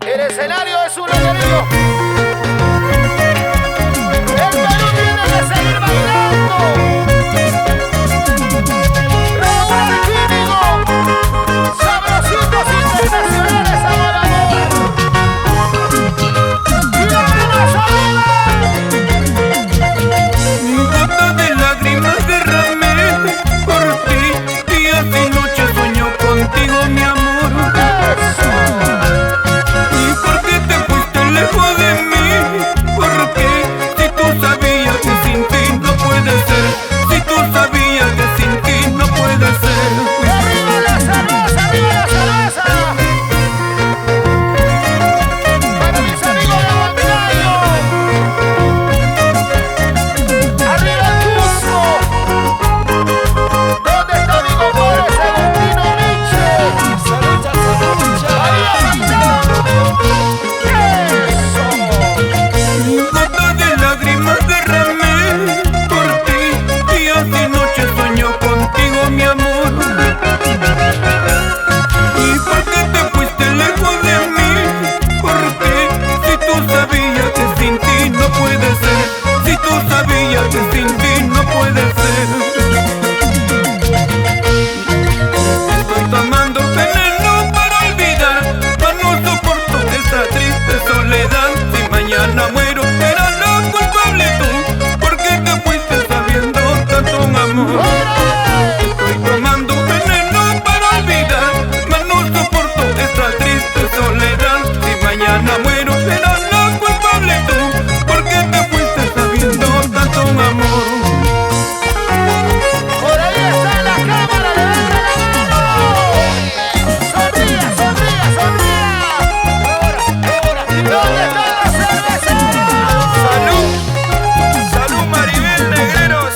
El escenario es un loterío. El Perú tiene que seguir bailando. Raúl Alquímico, sabrositos internacionales a Maradona. Y la vamos a Gota de lágrimas derramé por ti, días y noches sueño contigo, mi amor. ¿Y por qué te fuiste lejos de mí? ¿Por qué? Si tú sabías que sin ti no puede ser, si tú sabías que sin ti no puede ser. ¡Arriba la cerveza! ¡Arriba la cerveza! Para mis amigos de Huancayo. ¡Arriba el Cusco! ¿Dónde está mi compadre Segundino Miche? ¡Salucha, salucha! ¡Arriba bailando! ¡Eso! Gota de lágrimas derramé por ti, días y noches sueño contigo, mi amor. ¿Y por qué te fuiste lejos de mí? ¿Por qué? Si tú sabías que sin ti no puede ser, si tú sabías que sin ti no puede ser. Estoy tomando veneno para olvidar, mas no soporto esta triste soledad. Si mañana muero, serás la culpable tú, porque te fuiste sabiendo tanto un amor. Estoy tomando veneno para olvidar, mas no soporto esta triste soledad. Si mañana muero, serás la culpable tú, porque te fuiste sabiendo tanto un amor. Por ahí está la cámara, levanta la mano. Sonría, sonría, sonría. Ahora. ¿Dónde están los cerveceros? ¡Salud! ¡Salud, Maribel Negreros!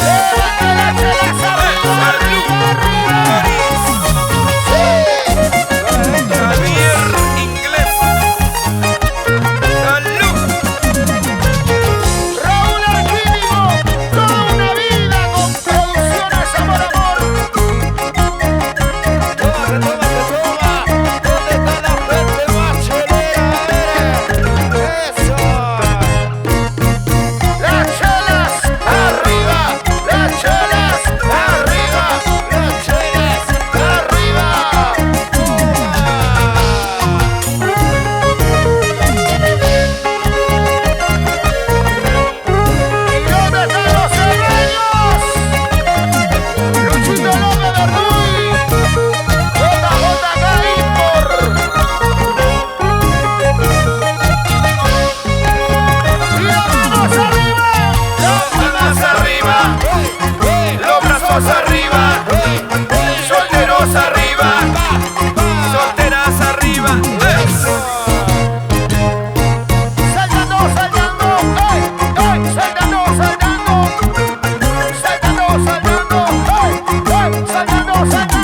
Levanta la chelaza, arriba, arriba, arriba. Javier Inglés. ¡Salud! Raúl Alquímico, toda una vida con producciones Amor Amor. Toma, toma. ¿Dónde está la gente más chelera? Eso. Las chelas arriba, las chelas arriba, las chelas arriba. ¿Y dónde están los cerreños? Luchito López de Ruy, JJK Import. Y las manos arriba, Los brazos arriba, solteros arriba, solteras arriba. saltando, ey, saltando, ey, saltando,